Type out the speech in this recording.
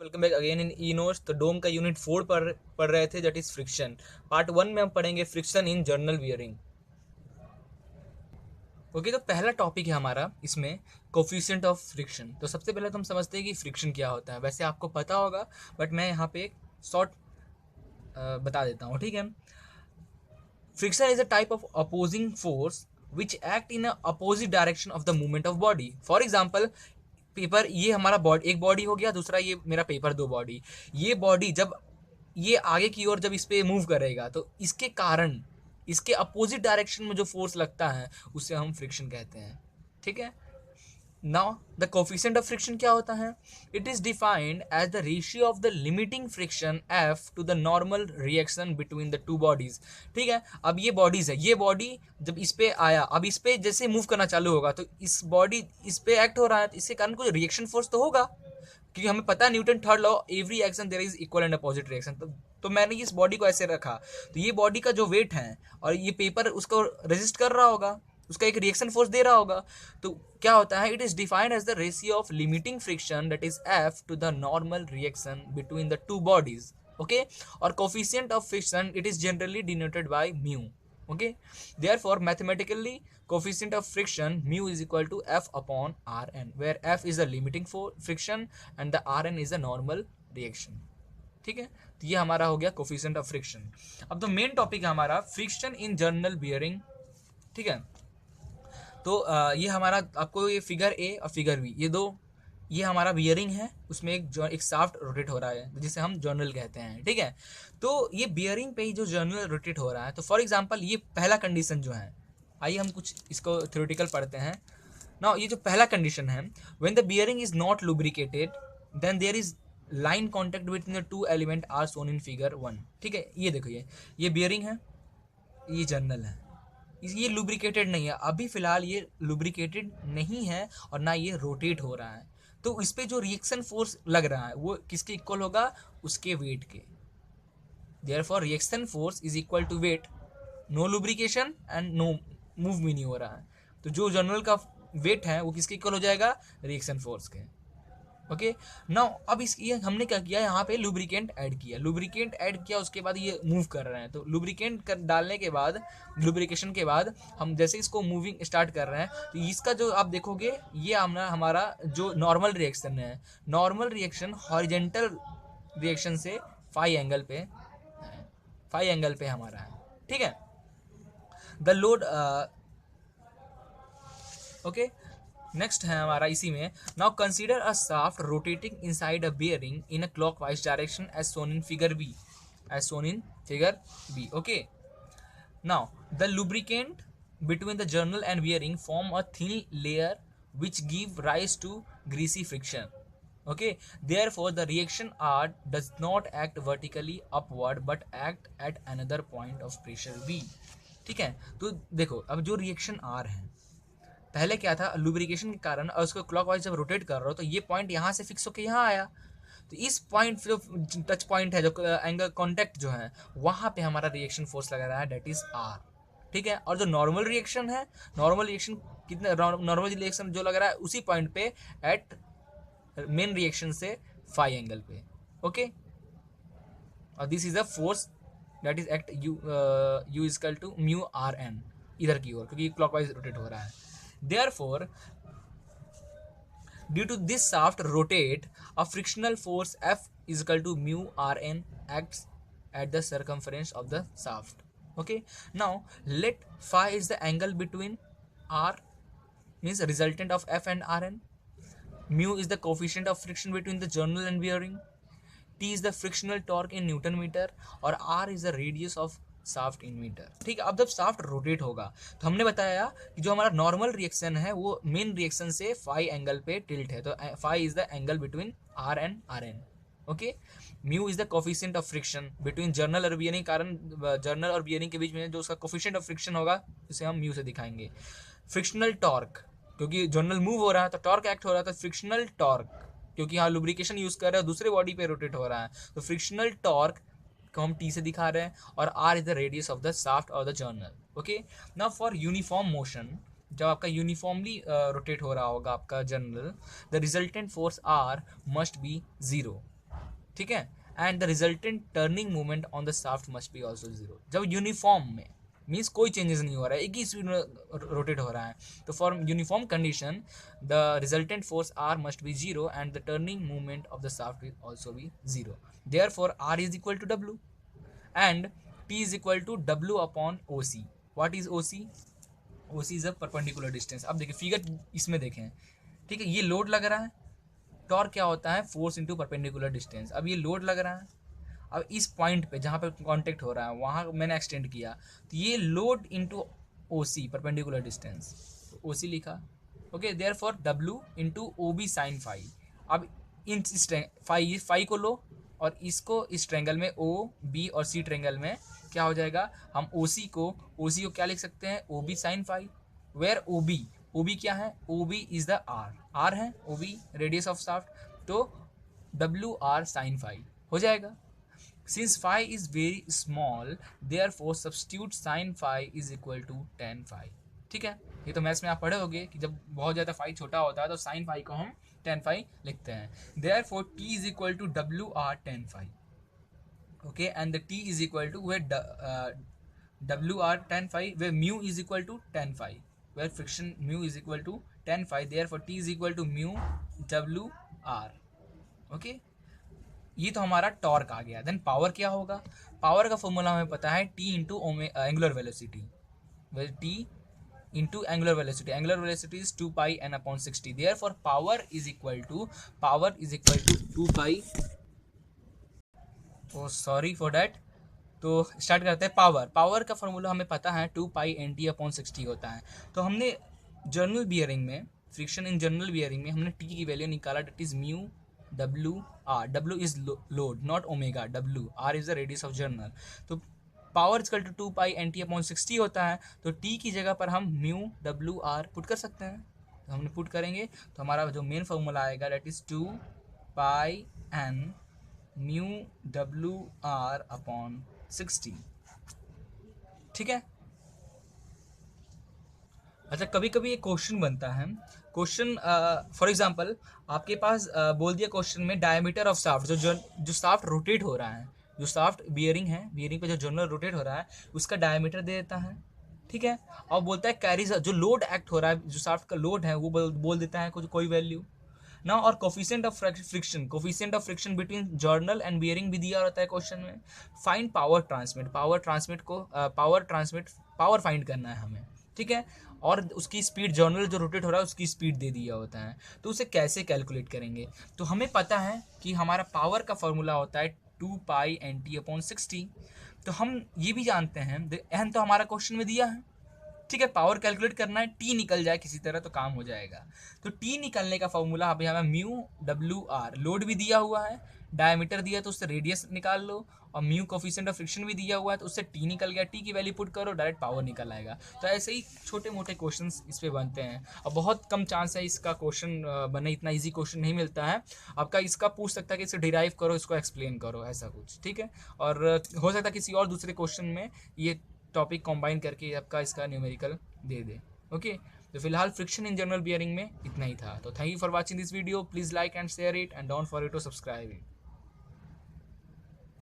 Welcome back again in e notes. तो डोम का unit 4 पढ़ रहे थे, दैट इज फ्रिक्शन। पार्ट 1 में हम पढ़ेंगे friction in journal wearing. Okay, तो पहला टॉपिक है हमारा इसमें कोफिशिएंट ऑफ फ्रिक्शन। तो सबसे पहले तो हम समझते हैं कि फ्रिक्शन क्या होता है। वैसे आपको पता होगा बट मैं यहाँ पे शॉर्ट बता देता हूँ, ठीक है। Friction is a type of opposing force which act in opposite direction of the movement of body. For example, paper, ये हमारा बॉडी, एक बॉडी हो गया, दूसरा ये मेरा पेपर, दो बॉडी। ये बॉडी जब ये आगे की ओर जब इस पे मूव करेगा तो इसके कारण इसके अपोजिट डायरेक्शन में जो फोर्स लगता है उसे हम फ्रिक्शन कहते हैं, ठीक है। Now the coefficient of friction क्या होता है? It is defined as the ratio of the limiting friction F to the normal reaction between the two bodies, ठीक है। अब ये बॉडीज है, ये बॉडी जब इस पे आया, अब इस पे जैसे मूव करना चालू होगा तो इस बॉडी इस पे एक्ट हो रहा है, तो इसके कारण कोई रिएक्शन फोर्स तो होगा, क्योंकि हमें पता है Newton third law, every action there is equal and opposite reaction. तो मैंने इस बॉडी को ऐसे रखा, तो ये बॉडी का जो वेट है और ये पेपर उसको रेजिस्ट कर रहा होगा, उसका एक रिएक्शन फोर्स दे रहा होगा। तो क्या होता है? It is defined as the ratio of limiting friction that is F to the normal reaction between the two bodies, okay. और coefficient of friction it is generally denoted by mu, okay, therefore mathematically coefficient of friction mu is equal to f upon rn, where f is the limiting for friction and the rn is the normal reaction, ठीक है। तो ये हमारा हो गया coefficient of friction. अब तो main topic है हमारा फ्रिक्शन इन जर्नल बियरिंग, ठीक है। तो ये हमारा, आपको ये फिगर ए और फिगर बी, ये दो, ये हमारा बियरिंग है, उसमें एक शाफ्ट रोटेट हो रहा है जिसे हम जर्नल कहते हैं, ठीक है। तो ये बियरिंग पे ही जो जर्नल रोटेट हो रहा है, तो फॉर एग्जांपल ये पहला कंडीशन जो है, आइए हम कुछ इसको थ्योरेटिकल पढ़ते हैं ना। ये जो पहला कंडीशन है, when the bearing is not lubricated then there is line contact between the two element are shown in figure 1, ठीक है। ये देखो, ये बियरिंग है, ये जर्नल है, ये लुब्रिकेटेड नहीं है, अभी फिलहाल ये लुब्रिकेटेड नहीं है और ना ये रोटेट हो रहा है। तो इस पे जो रिएक्शन फोर्स लग रहा है वो किसके इक्वल होगा? उसके वेट के। Therefore reaction force is equal to weight, no lubrication and no move भी नहीं हो रहा है, तो जो जर्नल का वेट है वो किसके इक्वल हो जाएगा? रिएक्शन फोर्स के, ओके। नाउ अब इस ये हमने क्या किया, यहाँ पे लुब्रिकेंट ऐड किया, लुब्रिकेंट ऐड किया, उसके बाद ये मूव कर रहे हैं। तो लुब्रिकेंट कर डालने के बाद, लुब्रिकेशन के बाद हम जैसे इसको मूविंग स्टार्ट कर रहे हैं, तो इसका जो आप देखोगे, ये हमारा जो नॉर्मल रिएक्शन है, नॉर्मल रिएक्शन हॉरिजेंटल रिएक्शन से फाई एंगल पे, फाई एंगल पे हमारा है, ठीक है। The load, okay. नेक्स्ट है हमारा इसी में, now consider a shaft rotating inside a bearing in a clockwise direction as shown in figure B, as shown in figure B, okay. Now the lubricant between the journal and bearing form a thin layer which give rise to greasy friction, okay. Therefore the reaction R does not act vertically upward but act at another point of pressure B, ठीक है। तो देखो, अब जो reaction R है, पहले क्या था, लुब्रिकेशन के कारण, और उसको क्लॉकवाइज जब रोटेट कर रहा हो तो ये पॉइंट यहाँ से फिक्स होकर यहाँ आया, तो इस पॉइंट जो टच पॉइंट है, जो एंगल कॉन्टैक्ट जो है, वहाँ पे हमारा रिएक्शन फोर्स लगा रहा है, डेट इज आर, ठीक है। और जो नॉर्मल रिएक्शन है, नॉर्मल रिएक्शन कितने, नॉर्मल रिएक्शन जो लग रहा है उसी पॉइंट पे एट मेन रिएक्शन से फाई एंगल पे, ओके। और this is a force that is act you equal to mu R N, इधर की ओर, क्योंकि क्लॉकवाइज रोटेट हो रहा है। Therefore, due to this shaft rotate, a frictional force F is equal to mu Rn acts at the circumference of the shaft. Okay. Now let phi is the angle between R, means resultant of F and Rn. Mu is the coefficient of friction between the journal and bearing. T is the frictional torque in Newton meter और R is the radius of shaft in metre, ठीक है। अब जब shaft rotate होगा तो हमने बताया कि जो हमारा नॉर्मल रिएक्शन है वो मेन रिएक्शन से फाई एंगल पे टिल्ट है, तो phi is the angle between R and R N, okay. Mu is the coefficient of friction between journal और बियरिंग, कारण जर्नल और बियरिंग के बीच में जो उसका कोफिशिएंट ऑफ फ्रिक्शन होगा उसे हम म्यू से दिखाएंगे। फ्रिक्शनल टॉर्क, क्योंकि जर्नल मूव हो रहा है तो टॉर्क एक्ट हो रहा है, तो फ्रिक्शनल टॉर्क, क्योंकि यहाँ लुब्रिकेशन यूज कर रहे हैं, दूसरे बॉडी पे रोटेट हो रहा है, तो फ्रिक्शनल टॉर्क को हम टी से दिखा रहे हैं, और R is the radius of the shaft और the journal, okay. Now for uniform motion, जब आपका यूनिफॉर्मली रोटेट हो रहा होगा आपका journal, the resultant force R must be zero, ठीक है, and the resultant turning moment on the shaft must be also zero. जब यूनिफॉर्म में मीन्स कोई चेंजेस नहीं हो रहा है, एक ही स्पीड में रोटेट हो रहा है, तो for uniform condition the resultant force R must be zero and the turning movement of the shaft will also be zero. Therefore R is equal to W and T is equal to W upon O C. What is O C? O C is a perpendicular distance. अब देखिए figure इसमें देखें, ठीक है, ये load लग रहा है, टॉर्क क्या होता है? Force into perpendicular distance. अब ये लोड लग रहा है, अब इस पॉइंट पे जहाँ पे कांटेक्ट हो रहा है वहाँ मैंने एक्सटेंड किया, तो ये load into O C perpendicular distance, O C लिखा। Okay, therefore W into O B sine phi. अब इन फाई को लो और इसको इस ट्रेंगल में ओ बी और सी ट्रेंगल में क्या हो जाएगा, हम ओ सी को क्या लिख सकते हैं? O B sine phi, where O B क्या है? O B is the R है, O B radius of shaft, तो डब्ल्यू आर साइन फाई हो जाएगा। Since phi is very small, therefore substitute sin phi is equal to tan phi। ठीक है, ये तो मैथ्स में आप पढ़े होंगे कि जब बहुत ज़्यादा फाई छोटा होता है तो साइन फाई को हम tan phi लिखते हैं। Therefore t is equal to WR tan phi। Okay, and the t is equal to where WR tan phi, where mu is equal to tan phi, where friction mu is equal to tan phi, therefore t is equal to mu WR। Okay, ये तो हमारा torque आ गया। Then power क्या होगा? Power का formula हमें पता है, T into angular velocity, T into angular velocity. Angular velocity is 2 pi N upon 60। Therefore power is equal to 2 pi, oh sorry for that. तो स्टार्ट करते हैं। पावर का फॉर्मूला हमें पता है 2 पाई एन टी अपॉन 60 होता है। तो हमने जर्नल बियरिंग में, फ्रिक्शन इन जर्नल बियरिंग में हमने टी की वैल्यू निकाला, that is mu W R. W is load not omega, W R is the radius of journal. तो power equal to 2 pi N T upon 60 होता है, तो T की जगह पर हम म्यू डब्ल्यू आर पुट कर सकते हैं। तो हमने पुट करेंगे तो हमारा जो मेन फॉर्मूला आएगा that is 2 pi N mu W R upon 60। ठीक है। अच्छा, कभी कभी एक क्वेश्चन बनता है, क्वेश्चन फॉर एग्जांपल आपके पास बोल दिया क्वेश्चन में डायमीटर ऑफ शाफ्ट, जो शाफ्ट रोटेट हो रहा है, जो शाफ्ट बियरिंग है, बियरिंग पे जो जर्नल रोटेट हो रहा है उसका डायमीटर दे देता है। ठीक है, और बोलता है कैरीज, जो लोड एक्ट हो रहा है, जो शाफ्ट का लोड है वो बोल देता है कोई वैल्यू ना। और coefficient of friction between journal and bearing भी दिया रहता है क्वेश्चन में। फाइंड पावर फाइंड करना है हमें। ठीक है, और उसकी स्पीड, जर्नल जो रोटेट हो रहा है उसकी स्पीड दे दिया होता है, तो उसे कैसे कैलकुलेट करेंगे? तो हमें पता है कि हमारा पावर का फॉर्मूला होता है 2 पाई एन टी अपॉन 60। तो हम ये भी जानते हैं, एन तो हमारा क्वेश्चन में दिया है, ठीक है, पावर कैलकुलेट करना है, टी निकल जाए किसी तरह तो काम हो जाएगा। तो टी निकलने का फॉर्मूला अभी हमें म्यू डब्ल्यू आर, लोड भी दिया हुआ है, डायमीटर दिया तो उससे रेडियस निकाल लो, और म्यू कोफिशिएंट ऑफ फ्रिक्शन भी दिया हुआ है तो उससे टी निकल गया, टी की वैल्यू पुट करो, डायरेक्ट पावर निकल आएगा। तो ऐसे ही छोटे मोटे क्वेश्चंस इस पे बनते हैं, और बहुत कम चांस है इसका क्वेश्चन बने, इतना इजी क्वेश्चन नहीं मिलता है आपका। इसका पूछ सकता है कि इसे डिराइव करो, इसको एक्सप्लेन करो, ऐसा कुछ। ठीक है, और हो सकता है किसी और दूसरे क्वेश्चन में ये टॉपिक कंबाइन करके आपका इसका न्यूमेरिकल दे दे। ओके, तो फिलहाल फ्रिक्शन इन जनरल बियरिंग में इतना ही था। तो thank you for watching this video, please like and share it and don't forget to subscribe it.